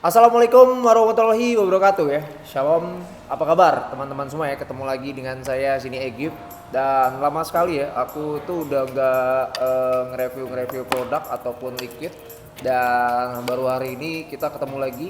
Assalamualaikum warahmatullahi wabarakatuh ya. Shalom, apa kabar teman-teman semua ya? Ketemu lagi dengan saya sini Egypt. Dan lama sekali ya, aku tuh udah gak nge-review produk ataupun liquid. Dan baru hari ini kita ketemu lagi.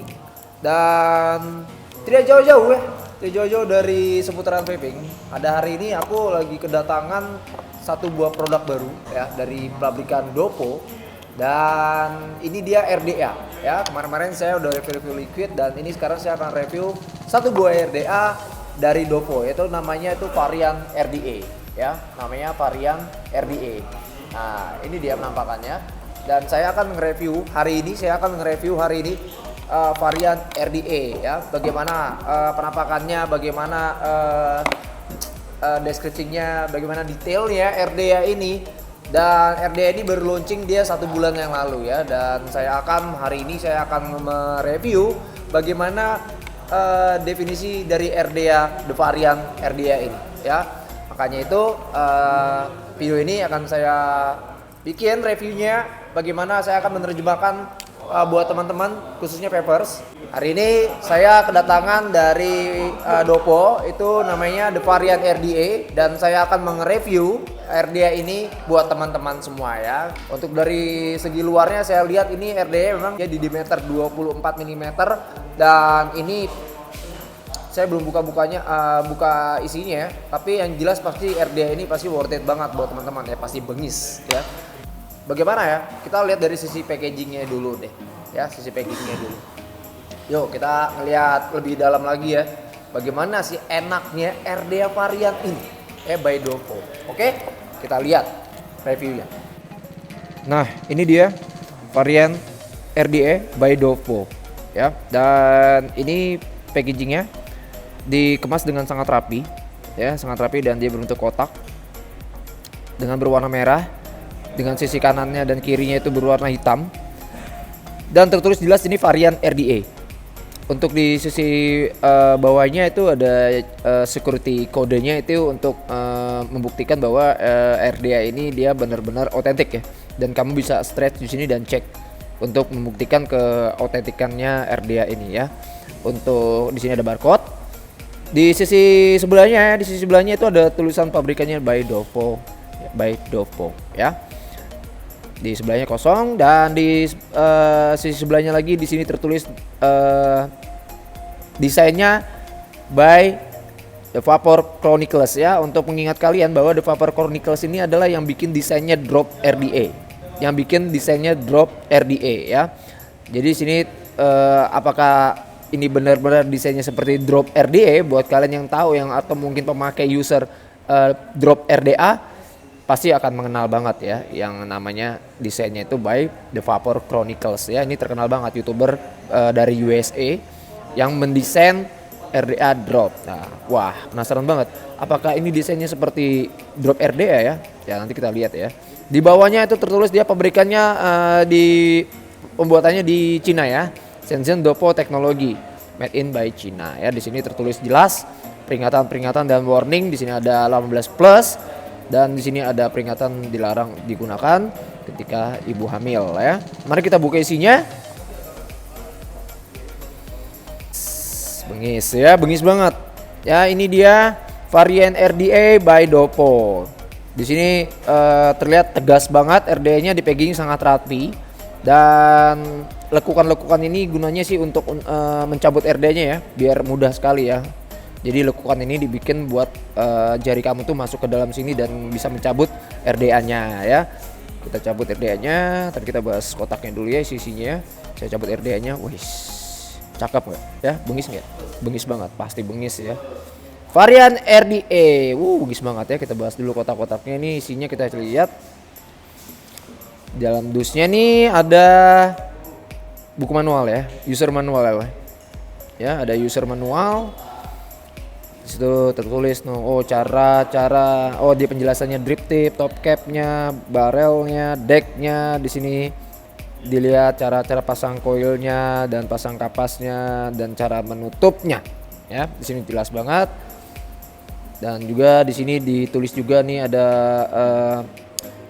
Dan tidak jauh-jauh ya, tidak jauh-jauh dari seputaran vaping. Ada hari ini aku lagi kedatangan satu buah produk baru ya dari pabrikan Dopo. Dan ini dia RDA ya. Kemarin-kemarin saya udah review liquid dan ini sekarang saya akan review satu buah RDA dari Dopo, yaitu namanya itu varian RDA ya. Namanya varian RDA. Nah, ini dia penampakannya dan saya akan nge-review hari ini varian RDA ya. Bagaimana penampakannya, bagaimana deskripsinya, bagaimana detailnya RDA ini. Dan RDA ini baru launching dia 1 bulan yang lalu ya. Dan hari ini saya akan mereview bagaimana definisi dari RDA, the varian RDA ini ya. Makanya itu video ini akan saya bikin reviewnya, bagaimana saya akan menerjemahkan buat teman-teman khususnya vapers. Hari ini saya kedatangan dari Dopo, itu namanya the varian RDA, dan saya akan mereview RDA ini buat teman-teman semua ya. Untuk dari segi luarnya saya lihat ini RDA memang ya di diameter 24 mm, dan ini saya belum buka isinya ya. Tapi yang jelas pasti RDA ini pasti worth it banget buat teman-teman ya, pasti bengis ya. Bagaimana ya? Kita lihat dari sisi packagingnya dulu deh ya, sisi packagingnya dulu. Yuk kita ngeliat lebih dalam lagi ya, bagaimana sih enaknya RDA varian ini by Dopo. Oke, kita lihat reviewnya. Nah, ini dia varian RDA by Dopo ya. Dan ini packagingnya dikemas dengan sangat rapi ya, sangat rapi, dan dia berbentuk kotak dengan berwarna merah, dengan sisi kanannya dan kirinya itu berwarna hitam, dan tertulis jelas ini varian RDA. Untuk di sisi bawahnya itu ada security kodenya itu untuk membuktikan bahwa RDA ini dia benar-benar otentik ya, dan kamu bisa stretch di sini dan cek untuk membuktikan keautentikannya RDA ini ya. Untuk di sini ada barcode. Di sisi sebelahnya itu ada tulisan pabrikannya by Dopo ya. Di sebelahnya kosong, dan di sisi sebelahnya lagi di sini tertulis desainnya by The Vapor Chronicles ya, untuk mengingat kalian bahwa The Vapor Chronicles ini adalah yang bikin desainnya Drop RDA. Ya. Jadi sini apakah ini benar-benar desainnya seperti Drop RDA, buat kalian yang tahu atau mungkin pemakai user Drop RDA pasti akan mengenal banget ya yang namanya desainnya itu by The Vapor Chronicles ya. Ini terkenal banget, YouTuber dari USA yang mendesain RDA Drop. Nah, wah, penasaran banget apakah ini desainnya seperti Drop RDA ya. Ya, nanti kita lihat ya. Di bawahnya itu tertulis dia pabrikannya di pembuatannya di Cina ya. Shenzhen Dopo Technology, made in by China ya. Di sini tertulis jelas peringatan dan warning. Di sini ada 18 plus. Dan di sini ada peringatan dilarang digunakan ketika ibu hamil ya. Mari kita buka isinya. Bengis ya, bengis banget. Ya, ini dia varian RDA by Dopo. Di sini terlihat tegas banget, RDA-nya di packaging sangat rapi, dan lekukan-lekukan ini gunanya sih untuk mencabut RDA-nya ya, biar mudah sekali ya. Jadi lekukan ini dibikin buat jari kamu tuh masuk ke dalam sini dan bisa mencabut RDA-nya ya. Kita cabut RDA-nya, tadi kita bahas kotaknya dulu ya, isinya. Saya cabut RDA-nya, wih, cakep nggak? Ya, bengis nggak? Bengis banget, pasti bengis ya. Varian RDA, bengis banget ya. Kita bahas dulu kotak-kotaknya nih, isinya kita lihat. Dalam dusnya nih ada buku manual ya, user manual ya. Ada user manual. Disitu tertulis cara dia penjelasannya drip tip, top capnya, barrelnya, decknya. Di sini dilihat cara pasang coilnya dan pasang kapasnya dan cara menutupnya ya. Di sini jelas banget. Dan juga di sini ditulis juga nih ada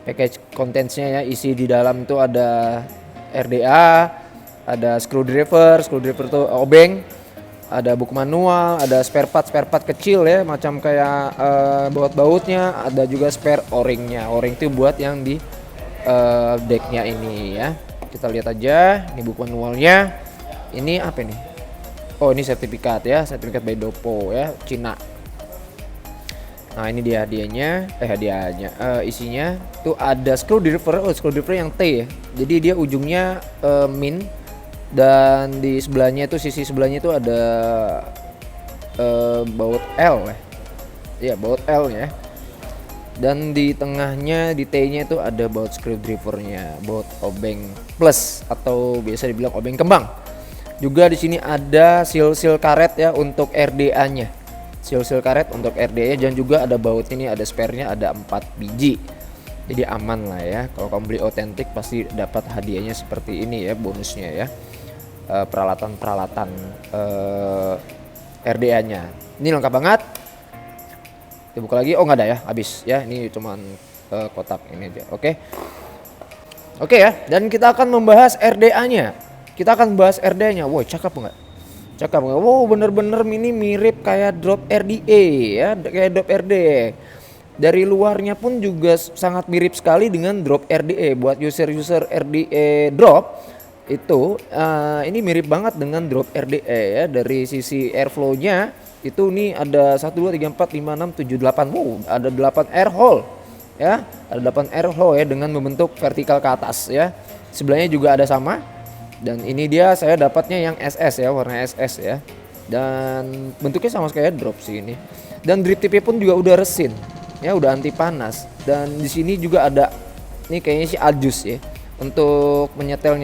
package contentsnya ya, isi di dalam itu ada RDA, Ada screwdriver tuh obeng, ada buku manual, ada spare part kecil ya, macam kayak baut-bautnya, ada juga spare o-ringnya. O-ring itu buat yang di decknya ini ya. Kita lihat aja, ini buku manualnya. Ini apa nih? Oh, ini sertifikat ya, sertifikat by Dopo ya, Cina. Nah, ini dia hadiahnya, isinya tuh ada screwdriver yang T ya. Jadi dia ujungnya min, dan di sebelahnya itu sisi sebelahnya itu ada baut L ya. Iya, baut L ya. Dan di tengahnya di T-nya itu ada baut screwdrivernya, baut obeng plus atau biasa dibilang obeng kembang. Juga di sini ada seal karet ya untuk RDA-nya. Seal karet untuk RDA-nya, dan juga ada baut ini, ada spare-nya, ada 4 biji. Jadi aman lah ya. Kalau kamu beli otentik pasti dapat hadiahnya seperti ini ya, bonusnya ya. Peralatan RDA-nya. Ini lengkap banget. Dibuka lagi, oh nggak ada ya, habis ya. Ini cuman kotak ini aja. Oke ya. Dan kita akan membahas RDA-nya. Wow, cakep nggak? Wow, bener-bener ini mirip kayak drop RDA ya, kayak drop RDA. Dari luarnya pun juga sangat mirip sekali dengan drop RDA. Buat user RDA drop itu ini mirip banget dengan drop RDA ya. Dari sisi airflow-nya itu nih ada 1 2 3 4 5 6 7 8. Wow, ada 8 air hole ya. Ada 8 air hole ya dengan membentuk vertikal ke atas ya. Sebelahnya juga ada sama. Dan ini dia saya dapatnya yang SS ya, warna SS ya. Dan bentuknya sama kayak drop sih ini. Dan drip tipnya pun juga udah resin. Ya, udah anti panas. Dan di sini juga ada ini kayaknya sih adjust ya untuk menyetel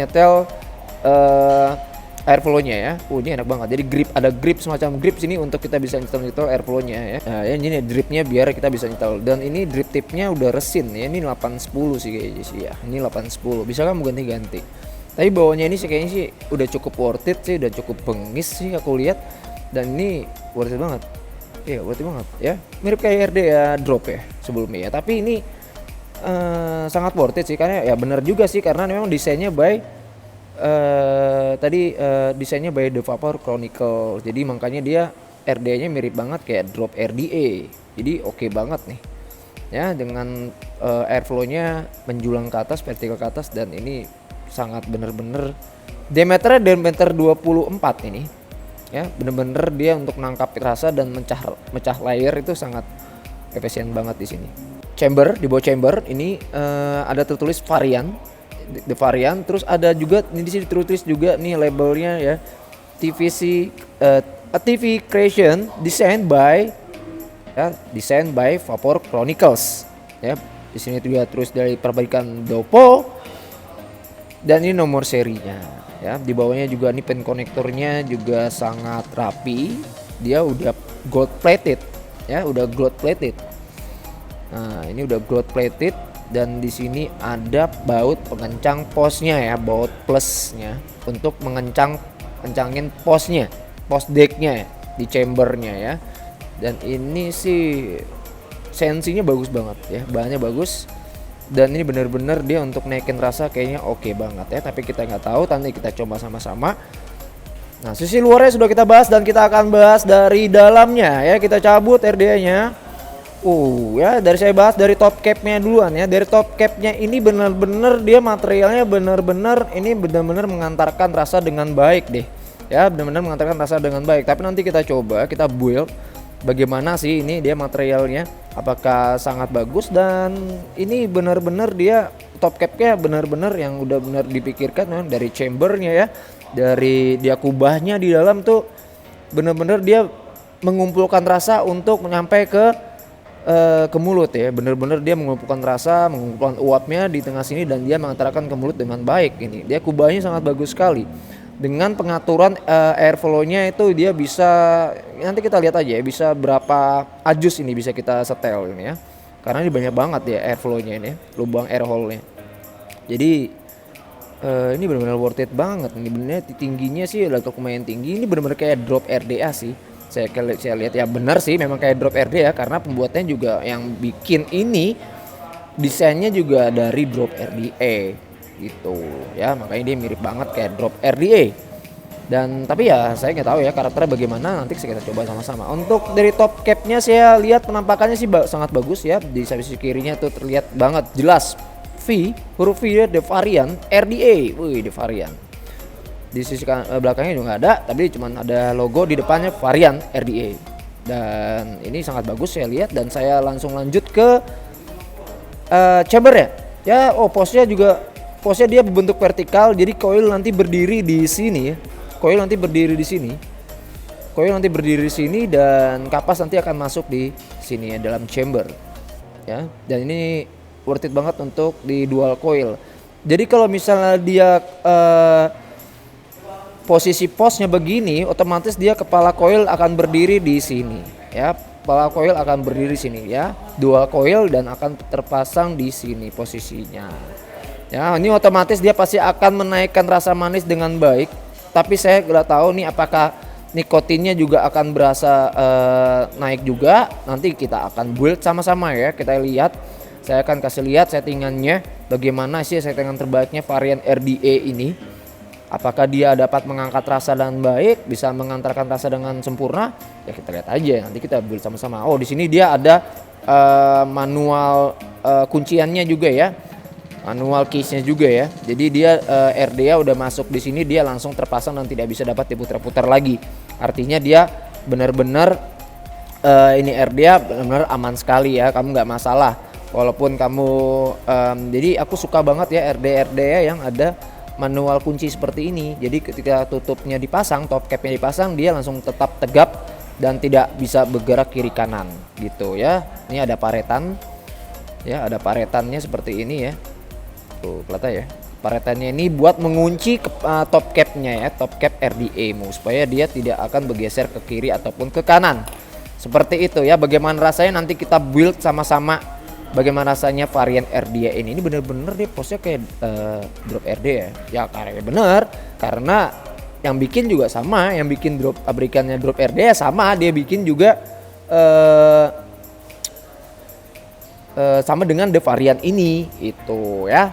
airflow-nya ya. Ini enak banget. Jadi ada grip, semacam grip sini untuk kita bisa nyetel airflow-nya ya. Nah, ini dripnya biar kita bisa nyetel. Dan ini drip tipnya udah resin ya. Ini 810 sih kayaknya sih ya. Ini 810. Bisa kamu ganti-ganti. Tapi bawahnya ini sih kayaknya sih udah cukup worth it sih, udah cukup bengis sih aku lihat. Dan ini worth it banget. Iya, worth it banget ya. Mirip kayak RDA drop ya sebelumnya ya. Tapi ini sangat worth it sih, karena ya benar juga sih, karena memang desainnya by desainnya by The Vapor Chronicle. Jadi makanya dia RDA-nya mirip banget kayak drop RDA. Jadi oke banget nih. Ya, dengan airflow-nya menjulang ke atas, vertikal ke atas, dan ini sangat bener-bener diameter 24 ini ya, bener-bener dia untuk nangkap rasa dan mecah layer itu sangat efisien banget di sini. Chamber, di bawah chamber ini ada tertulis varian, the varian, terus ada juga di sini tertulis juga nih labelnya ya, TVC TV creation designed by Vapor Chronicles ya. Di sini juga terus dari pabrikan Dopo. Dan ini nomor serinya ya. Di bawahnya juga nih pen konektornya juga sangat rapi. Dia udah gold plated ya, udah gold plated. Nah, ini udah gold plated, dan di sini ada baut pengencang posnya ya, baut plusnya untuk kencangin posnya, pos decknya di chambernya ya. Dan ini sih sensinya bagus banget ya, bahannya bagus. Dan ini bener-bener dia untuk naikin rasa kayaknya oke banget ya. Tapi kita nggak tahu, nanti kita coba sama-sama. Nah, sisi luarnya sudah kita bahas, dan kita akan bahas dari dalamnya ya. Kita cabut RDA-nya. Ya, dari saya bahas dari top cap-nya duluan ya. Dari top cap-nya ini bener-bener dia materialnya bener-bener mengantarkan rasa dengan baik deh. Ya, bener-bener mengantarkan rasa dengan baik. Tapi nanti kita coba, kita build bagaimana sih ini dia materialnya, apakah sangat bagus. Dan ini benar-benar dia top capnya benar-benar yang udah benar dipikirkan ya, dari chambernya ya, dari dia kubahnya di dalam tuh benar-benar dia mengumpulkan rasa untuk nyampe ke mulut ya. Benar-benar dia mengumpulkan rasa, mengumpulkan uapnya di tengah sini, dan dia mengantarkan ke mulut dengan baik. Ini dia kubahnya sangat bagus sekali. Dengan pengaturan airflow-nya itu dia bisa, nanti kita lihat aja ya, bisa berapa adjust ini bisa kita setel ini ya. Karena ini banyak banget ya airflow-nya ini, lubang air hole-nya. Jadi ini benar-benar worth it banget. Ini benar tingginya sih agak lumayan tinggi. Ini benar-benar kayak drop RDA sih. Saya lihat ya, benar sih memang kayak drop RDA, karena pembuatannya juga yang bikin ini desainnya juga dari drop RDA. gitu ya, makanya dia mirip banget kayak drop RDA. Dan tapi ya saya nggak tahu ya karakternya bagaimana, nanti kita coba sama-sama. Untuk dari top capnya saya lihat penampakannya sih sangat bagus ya, di sisi kirinya tuh terlihat banget jelas V, huruf V ya, The Variant RDA, wih The Variant. Di sisi belakangnya juga nggak ada, tapi cuma ada logo di depannya Variant RDA. Dan ini sangat bagus saya lihat, dan saya langsung lanjut ke chamber ya. Ya, posnya dia berbentuk vertikal, jadi coil nanti berdiri di sini ya. Coil nanti berdiri di sini dan kapas nanti akan masuk di sini ya, dalam chamber. Ya, dan ini worth it banget untuk di dual coil. Jadi kalau misalnya dia posisi posnya begini, otomatis dia kepala coil akan berdiri di sini ya. Kepala coil akan berdiri di sini ya. Dual coil dan akan terpasang di sini posisinya. Ya, ini otomatis dia pasti akan menaikkan rasa manis dengan baik. Tapi saya nggak tahu nih apakah nikotinnya juga akan berasa naik juga. Nanti kita akan build sama-sama ya. Kita lihat. Saya akan kasih lihat settingannya bagaimana sih settingan terbaiknya varian RDA ini. Apakah dia dapat mengangkat rasa dengan baik, bisa mengantarkan rasa dengan sempurna? Ya kita lihat aja. Nanti kita build sama-sama. Oh, di sini dia ada manual kunciannya juga ya. Manual keysnya juga ya. Jadi dia RDA udah masuk di sini, dia langsung terpasang dan tidak bisa dapat diputar-putar lagi. Artinya dia benar-benar ini RDA benar-benar aman sekali ya. Kamu nggak masalah. Walaupun kamu jadi aku suka banget ya RDA yang ada manual kunci seperti ini. Jadi ketika tutupnya dipasang, top capnya dipasang, dia langsung tetap tegap dan tidak bisa bergerak kiri kanan gitu ya. Ini ada paretan. Ya, ada paretannya seperti ini ya. Tuh, kelihatan ya. Paretannya ini buat mengunci top capnya ya, top cap RDA-mu supaya dia tidak akan bergeser ke kiri ataupun ke kanan. Seperti itu ya. Bagaimana rasanya nanti kita build sama-sama. Bagaimana rasanya varian RDA ini? Ini bener-bener dia posnya kayak drop RDA ya. Karena bener, karena yang bikin juga sama, yang bikin drop pabrikannya drop RDA sama, dia bikin juga sama dengan the variant ini itu ya.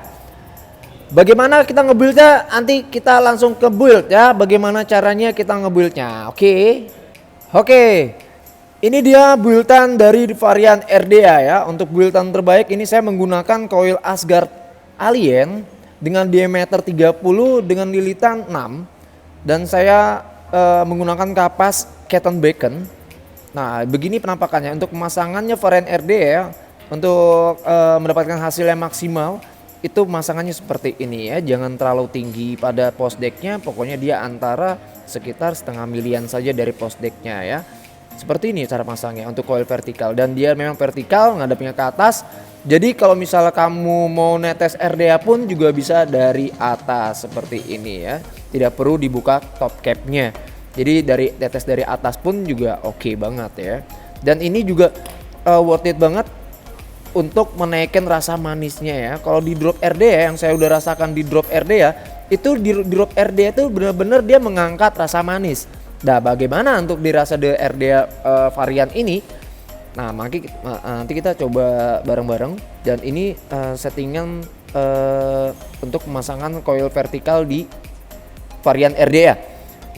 Bagaimana kita nge-buildnya? Nanti kita langsung ke build ya. Bagaimana caranya kita nge-buildnya? Oke. Ini dia buildan dari varian RDA ya. Untuk buildan terbaik ini saya menggunakan coil Asgard Alien dengan diameter 30 dengan lilitan 6. Dan saya menggunakan kapas Keton Bacon. Nah, begini penampakannya untuk pemasangannya varian RDA. Untuk mendapatkan hasil yang maksimal itu pemasangannya seperti ini ya. Jangan terlalu tinggi pada post decknya, pokoknya dia antara sekitar setengah milian saja dari post decknya ya. Seperti ini cara pasangnya untuk coil vertikal, dan dia memang vertikal ngadepnya ke atas. Jadi kalau misalnya kamu mau netes RDA pun juga bisa dari atas seperti ini ya. Tidak perlu dibuka top capnya. Jadi dari netes dari atas pun juga oke banget ya. Dan ini juga worth it banget untuk menaikkan rasa manisnya ya. Kalau di drop RDA yang saya udah rasakan di drop RDA itu, di drop RDA itu benar-benar dia mengangkat rasa manis. Nah, bagaimana untuk dirasa di RDA varian ini? Nah, nanti kita coba bareng-bareng. Dan ini settingan untuk pemasangan coil vertikal di varian RDA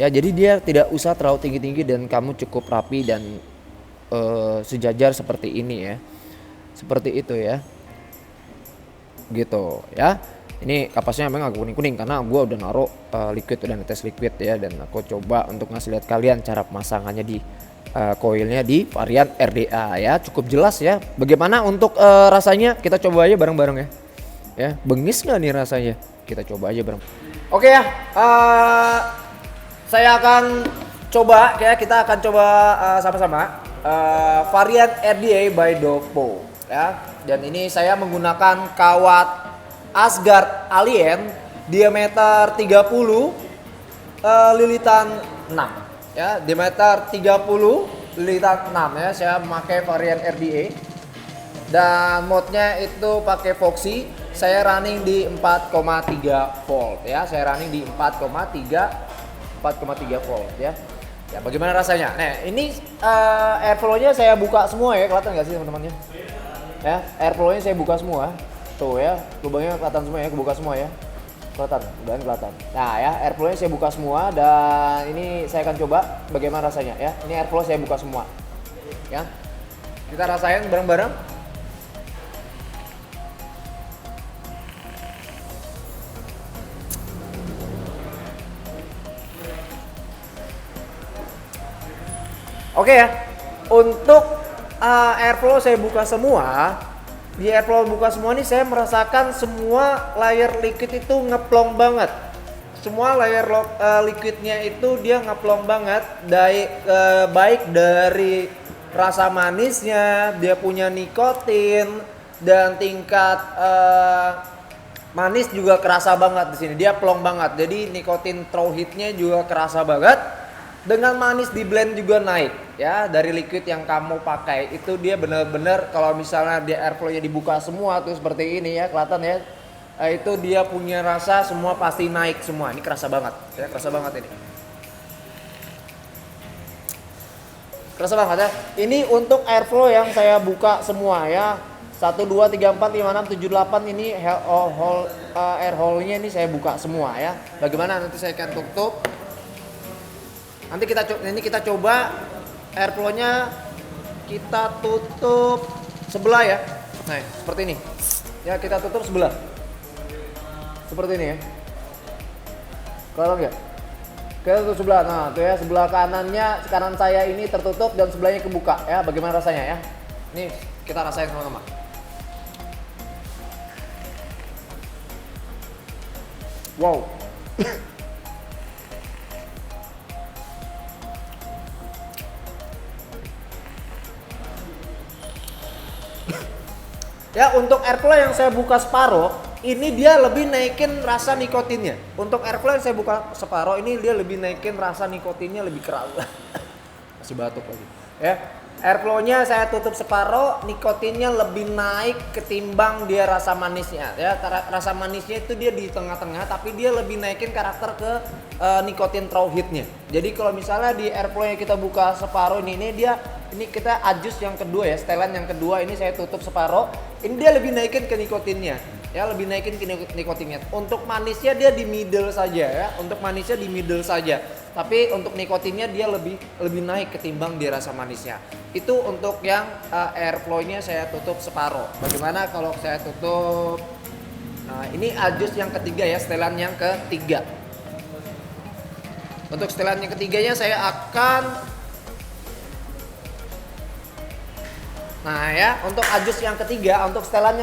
ya. Jadi dia tidak usah terlalu tinggi-tinggi dan kamu cukup rapi dan sejajar seperti ini ya. Seperti itu ya, gitu ya. Ini kapasnya memang agak kuning-kuning karena gue udah naruh liquid, udah netes liquid ya. Dan aku coba untuk ngasih lihat kalian cara pemasangannya di coilnya di varian RDA ya. Cukup jelas ya. Bagaimana untuk rasanya, kita coba aja bareng-bareng ya. Ya, bengis nggak nih rasanya? Kita coba aja bareng. Oke ya, saya akan coba ya, kita akan coba sama-sama varian RDA by Dovpo ya. Dan ini saya menggunakan kawat Asgard Alien diameter 30 lilitan 6 ya, diameter 30 lilitan 6 ya. Saya memakai varian RDA dan modnya itu pakai Foxy. Saya running di 4,3 volt ya. Saya running di 4,3 volt ya. Ya, bagaimana rasanya? Nah, ini airflow-nya saya buka semua ya, kelihatan nggak sih teman-temannya? Ya, airflow-nya saya buka semua. Tuh ya, lubangnya kelihatan semua ya, kebuka semua ya. Kelihatan, udah kelihatan. Nah ya, airflow-nya saya buka semua dan ini saya akan coba bagaimana rasanya ya. Ini airflow saya buka semua. Ya. Kita rasain bareng-bareng. Oke ya. Untuk airflow saya buka semua. Di airflow buka semua ini saya merasakan semua layer liquid itu ngeplong banget. Semua layer liquidnya itu dia ngeplong banget. Baik dari rasa manisnya, dia punya nikotin dan tingkat manis juga kerasa banget di sini. Dia plong banget. Jadi nikotin trawhidnya juga kerasa banget. Dengan manis di blend juga naik ya, dari liquid yang kamu pakai itu dia bener-bener kalau misalnya dia airflow-nya dibuka semua tuh seperti ini ya, kelihatan ya, itu dia punya rasa semua pasti naik semua. Ini kerasa banget ya, kerasa banget ini, kerasa banget ya. Ini untuk airflow yang saya buka semua ya, 1, 2, 3, 4, 5, 6, 7, 8 ini air hole-nya ini saya buka semua ya. Bagaimana nanti saya akan tutup. Nanti kita coba airflow-nya kita tutup sebelah ya. Nah, seperti ini. Ya, kita tutup sebelah. Seperti ini ya. Kelihatan nggak? Kita tutup sebelah. Nah, tuh ya, sebelah kanannya, kanan saya ini tertutup dan sebelahnya kebuka ya. Bagaimana rasanya ya? Nih, kita rasain sama-sama. Wow. Ya, untuk airflow yang saya buka separuh, ini dia lebih naikin rasa nikotinnya. Untuk airflow yang saya buka separuh, ini dia lebih naikin rasa nikotinnya lebih keras. Masih batuk lagi. Ya, airflow-nya saya tutup separuh, nikotinnya lebih naik ketimbang dia rasa manisnya. Ya, rasa manisnya itu dia di tengah-tengah, tapi dia lebih naikin karakter ke nikotin trawhidnya. Jadi kalau misalnya di airflow yang kita buka separuh ini kita adjust yang kedua ya, setelan yang kedua ini saya tutup separuh. Ini dia lebih naikin ke nikotinnya. Ya, lebih naikin ke nikotinnya. Untuk manisnya dia di middle saja ya. Untuk manisnya di middle saja. Tapi untuk nikotinnya dia lebih naik ketimbang di rasa manisnya. Itu untuk yang airflow-nya saya tutup separuh. Bagaimana kalau saya tutup? Nah, ini adjust yang ketiga ya, setelan yang ketiga. Untuk setelan yang ketiganya saya akan Nah ya, untuk adjust yang ketiga, untuk setelan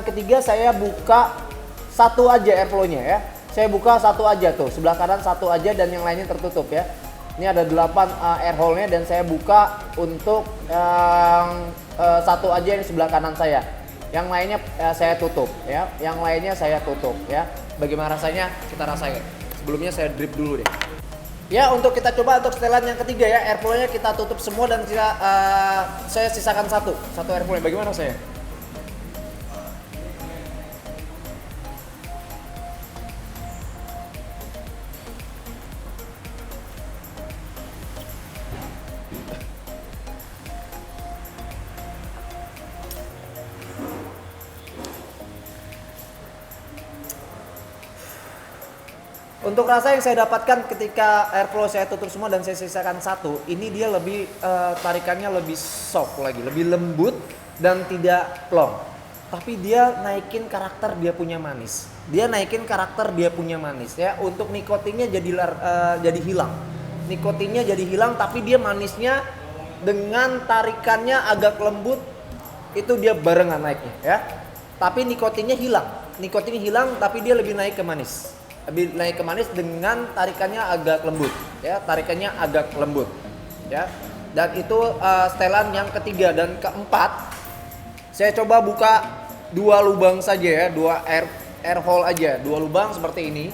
ketiga saya buka satu aja airflow-nya ya. Saya buka satu aja tuh, sebelah kanan satu aja dan yang lainnya tertutup ya. Ini ada 8 air hole-nya dan saya buka untuk yang satu aja yang sebelah kanan saya. Yang lainnya saya tutup ya. Yang lainnya saya tutup ya. Bagaimana rasanya? Kita rasain. Sebelumnya saya drip dulu deh. Ya, untuk kita coba untuk setelan yang ketiga ya, airflow-nya kita tutup semua dan saya sisakan satu airflow-nya. Bagaimana saya? Untuk rasa yang saya dapatkan ketika airflow saya tutup semua dan saya sisakan satu, ini dia lebih tarikannya lebih soft lagi, lebih lembut dan tidak plong. Tapi dia naikin karakter dia punya manis. Ya. Untuk nikotinnya jadi hilang. Nikotinnya jadi hilang, tapi dia manisnya dengan tarikannya agak lembut, itu dia barengan naiknya ya. Tapi nikotinnya hilang, tapi dia lebih naik ke manis. Dengan tarikannya agak lembut ya, ya. Dan itu setelan yang ketiga dan keempat saya coba buka 2 lubang saja ya, 2 air hole aja, 2 lubang seperti ini.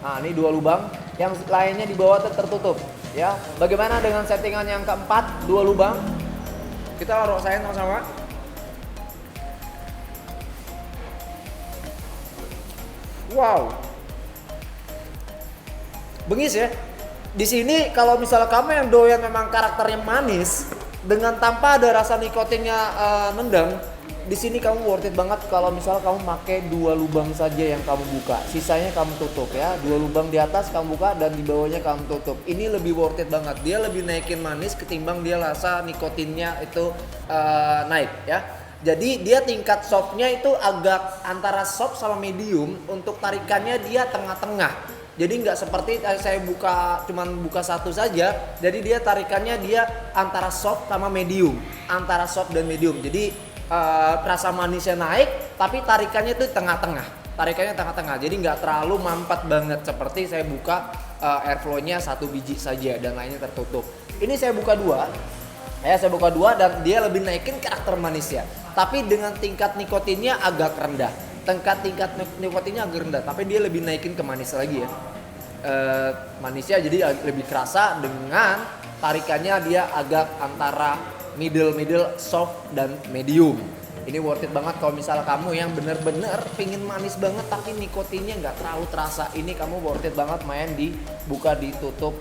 Nah, ini 2 lubang, yang lainnya di bawah tertutup ya. Bagaimana dengan settingan yang keempat, 2 lubang? Kita rasain sama-sama. Wow, bengis ya. Di sini kalau misalnya kamu yang doyan memang karakternya manis dengan tanpa ada rasa nikotinnya nendang, di sini kamu worth it banget kalau misalnya kamu pakai 2 lubang saja yang kamu buka, sisanya kamu tutup ya. 2 lubang di atas kamu buka dan di bawahnya kamu tutup. Ini lebih worth it banget. Dia lebih naikin manis ketimbang dia rasa nikotinnya itu naik ya. Jadi dia tingkat softnya itu agak antara soft sama medium. Untuk tarikannya dia tengah-tengah. Jadi nggak seperti saya cuman buka satu saja. Jadi dia tarikannya dia antara soft sama medium, antara soft dan medium. Jadi rasa manisnya naik, tapi tarikannya itu tengah-tengah. Tarikannya tengah-tengah. Jadi nggak terlalu mampet banget seperti saya buka airflow-nya 1 biji saja dan lainnya tertutup. Ini saya buka 2. Saya buka 2 dan dia lebih naikin karakter manisnya. Tapi dengan tingkat nikotinnya agak rendah. Tingkat nikotinnya agak rendah, tapi dia lebih naikin ke manis lagi ya. Manisnya jadi lebih kerasa dengan tarikannya dia agak antara middle soft dan medium. Ini worth it banget kalau misalnya kamu yang bener-bener pingin manis banget tapi nikotinnya nggak terlalu terasa. Ini kamu worth it banget main dibuka ditutup,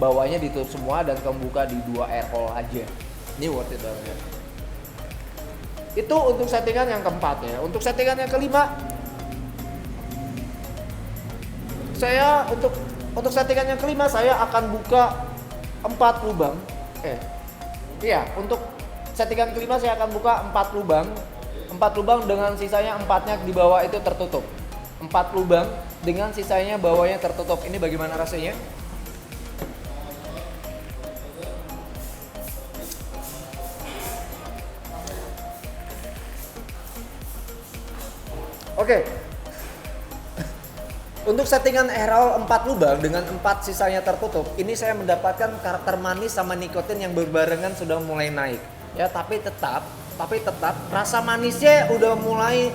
bawahnya ditutup semua dan kamu buka di 2 air hole aja. Ini worth it banget. Itu untuk settingan yang keempat ya. Untuk settingan yang kelima, saya untuk settingan yang kelima saya akan buka 4 lubang. Iya, untuk settingan kelima saya akan buka 4 lubang. 4 lubang dengan sisanya 4-nya di bawah itu tertutup. 4 lubang dengan sisanya bawahnya tertutup. Ini bagaimana rasanya? Oke. Untuk settingan air hole 4 lubang dengan 4 sisanya tertutup, ini saya mendapatkan karakter manis sama nikotin yang berbarengan sudah mulai naik. Ya, tapi tetap rasa manisnya udah mulai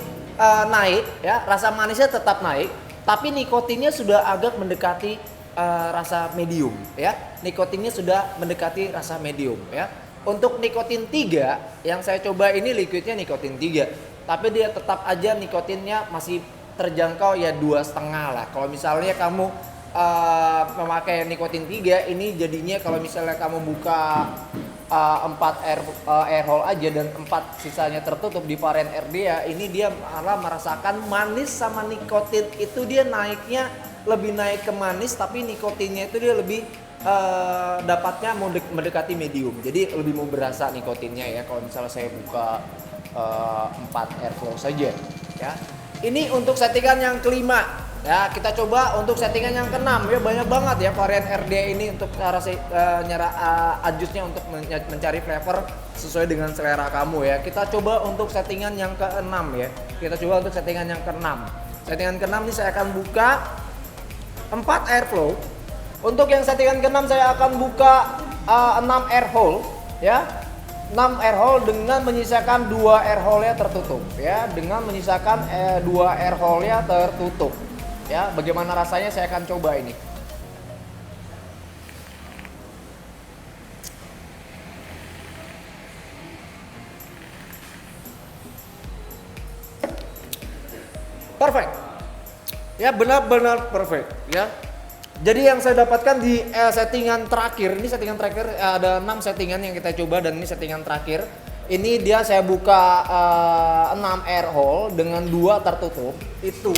naik ya, rasa manisnya tetap naik, tapi nikotinnya sudah agak mendekati rasa medium ya. Nikotinnya sudah mendekati rasa medium ya. Untuk nikotin 3 yang saya coba ini liquidnya nikotin 3, tapi dia tetap aja nikotinnya masih terjangkau ya 2,5 lah. Kalau misalnya kamu memakai nikotin 3, ini jadinya kalau misalnya kamu buka 4 air hole aja dan 4 sisanya tertutup di varian RDA, ini dia malah merasakan manis sama nikotin itu dia naiknya lebih naik ke manis, tapi nikotinnya itu dia lebih dapatnya mendekati medium. Jadi lebih mau berasa nikotinnya ya kalau misalnya saya buka 4 airflow saja ya. Ini untuk settingan yang kelima ya. Kita coba untuk settingan yang keenam ya. Banyak banget ya varian RDA ini untuk cara adjustnya untuk mencari flavor sesuai dengan selera kamu ya. Kita coba untuk settingan yang keenam ya. Kita coba untuk settingan yang keenam. Settingan keenam ini saya akan buka 4 airflow. Untuk yang settingan keenam saya akan buka 6 air hole ya. 6 air hole dengan menyisakan 2 air hole-nya tertutup ya, dengan menyisakan 2 air hole-nya tertutup ya. Bagaimana rasanya saya akan coba ini. Perfect ya, benar-benar perfect ya. Jadi yang saya dapatkan di settingan terakhir, ini settingan terakhir ada 6 settingan yang kita coba dan ini settingan terakhir. Ini dia saya buka 6 air hole dengan 2 tertutup. Itu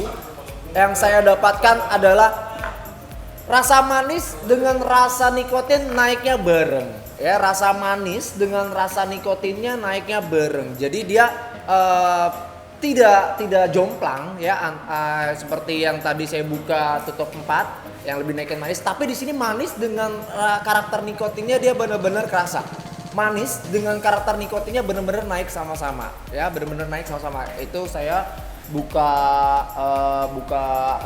yang saya dapatkan adalah rasa manis dengan rasa nikotin naiknya bareng. Ya, rasa manis dengan rasa nikotinnya naiknya bareng. Jadi dia tidak jomplang ya, seperti yang tadi saya buka tutup 4 yang lebih naikin manis, tapi di sini manis dengan karakter nikotinnya dia benar-benar kerasa. Manis dengan karakter nikotinnya benar-benar naik sama-sama ya, benar-benar naik sama-sama. Itu saya buka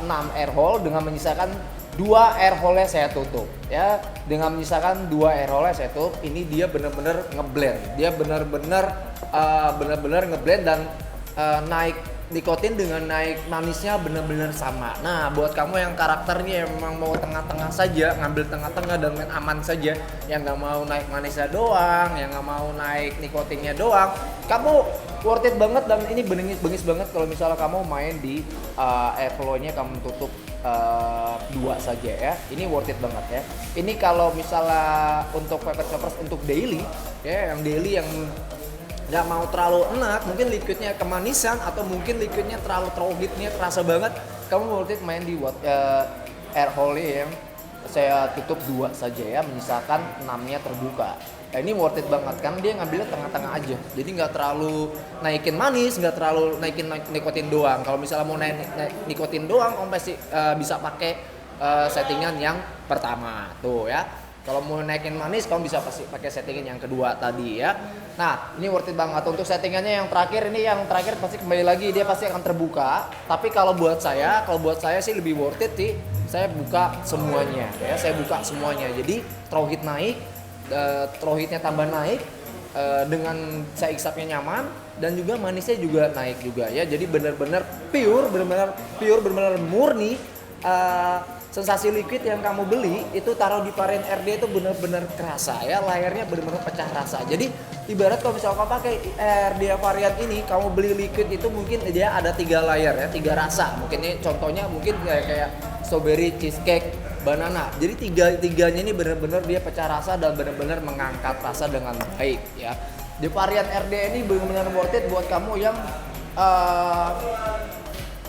6 air hole dengan menyisakan 2 air hole saya tutup ya. Dengan menyisakan 2 air hole saya tutup, ini dia benar-benar ngeblend. Dia benar-benar ngeblend dan naik nikotin dengan naik manisnya benar-benar sama. Nah, buat kamu yang karakternya emang mau tengah-tengah saja, ngambil tengah-tengah dan main aman saja, yang nggak mau naik manisnya doang, yang nggak mau naik nikotinnya doang, kamu worth it banget. Dan ini bengis banget kalau misalnya kamu main di airflow-nya kamu tutup 2 saja ya. Ini worth it banget ya. Ini kalau misalnya untuk Vapor Choppers untuk daily ya, yang daily yang nggak mau terlalu enak, mungkin liquidnya kemanisan atau mungkin liquidnya terlalu tauhidnya terasa banget, kamu worth it main di air hole yang saya tutup 2 saja ya, menyisakan 6-nya terbuka. Nah, ini worth it banget kan, dia ngambilnya tengah-tengah aja, jadi nggak terlalu naikin manis, nggak terlalu naikin nikotin doang. Kalau misalnya mau naik nikotin doang, kamu pasti bisa pakai settingan yang pertama tuh ya. Kalau mau naikin manis, kamu bisa pasti pakai settingan yang kedua tadi ya. Nah, ini worth it banget. Untuk settingannya yang terakhir, ini yang terakhir pasti kembali lagi dia pasti akan terbuka. Tapi kalau buat saya sih lebih worth it sih. Saya buka semuanya ya, saya buka semuanya. Jadi tauhid naik, tauhidnya tambah naik, dengan saya isapnya nyaman dan juga manisnya juga naik juga ya. Jadi benar-benar pure, benar-benar murni. Sensasi liquid yang kamu beli itu taruh di varian RD itu benar-benar kerasa ya, layarnya benar-benar pecah rasa. Jadi ibarat kalau misalnya kamu pakai RD varian ini, kamu beli liquid itu mungkin dia ada 3 layer ya, 3 rasa. Mungkin ini contohnya mungkin kayak strawberry, cheesecake, banana. Jadi tiganya ini benar-benar dia pecah rasa dan benar-benar mengangkat rasa dengan baik ya. Di varian RD ini benar-benar worth it buat kamu yang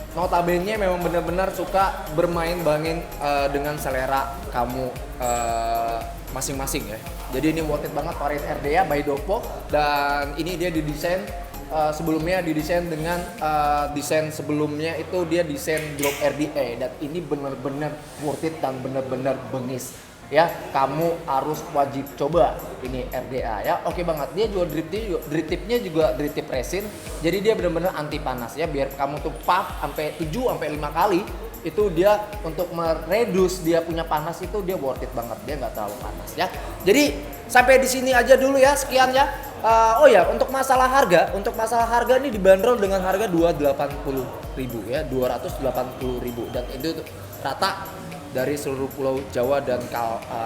notabene memang benar-benar suka bermain-bangin dengan selera kamu masing-masing ya. Jadi ini worth it banget varian RDA by Doppo, dan ini dia didesain sebelumnya didesain dengan desain sebelumnya itu dia desain drop RDA, dan ini benar-benar worth it dan benar-benar bengis. Ya, kamu harus wajib coba ini RDA ya. Oke banget, dia juga drip tipnya juga drip tip resin. Jadi dia benar-benar anti panas ya, biar kamu tuh puff sampai 7 sampai 5 kali. Itu dia untuk mereduce dia punya panas, itu dia worth it banget, dia nggak terlalu panas ya. Jadi sampai di sini aja dulu ya, sekian ya. Oh ya, untuk masalah harga ini dibanderol dengan harga 280.000 ya, 280.000, dan itu rata dari seluruh Pulau Jawa dan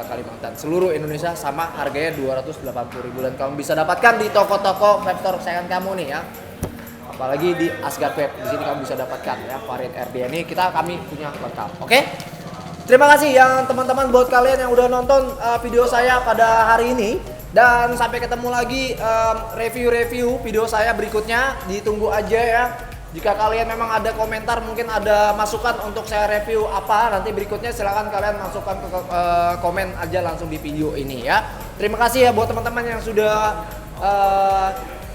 Kalimantan, seluruh Indonesia sama harganya 280.000, dan kamu bisa dapatkan di toko-toko web store kesayangan kamu nih ya. Apalagi di Asgard Web, di sini kamu bisa dapatkan ya varian RD ini kami punya lengkap. Oke? Terima kasih yang teman-teman buat kalian yang udah nonton video saya pada hari ini, dan sampai ketemu lagi review video saya berikutnya, ditunggu aja ya. Jika kalian memang ada komentar, mungkin ada masukan untuk saya review apa nanti berikutnya, silahkan kalian masukkan ke komen aja langsung di video ini ya. Terima kasih ya buat teman-teman yang sudah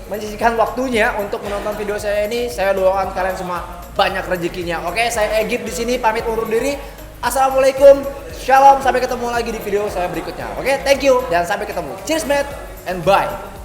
menyisihkan waktunya untuk menonton video saya ini. Saya doakan kalian semua banyak rezekinya. Oke, saya Egypt di sini pamit undur diri. Assalamualaikum, shalom, sampai ketemu lagi di video saya berikutnya. Oke, thank you dan sampai ketemu. Cheers mate and bye.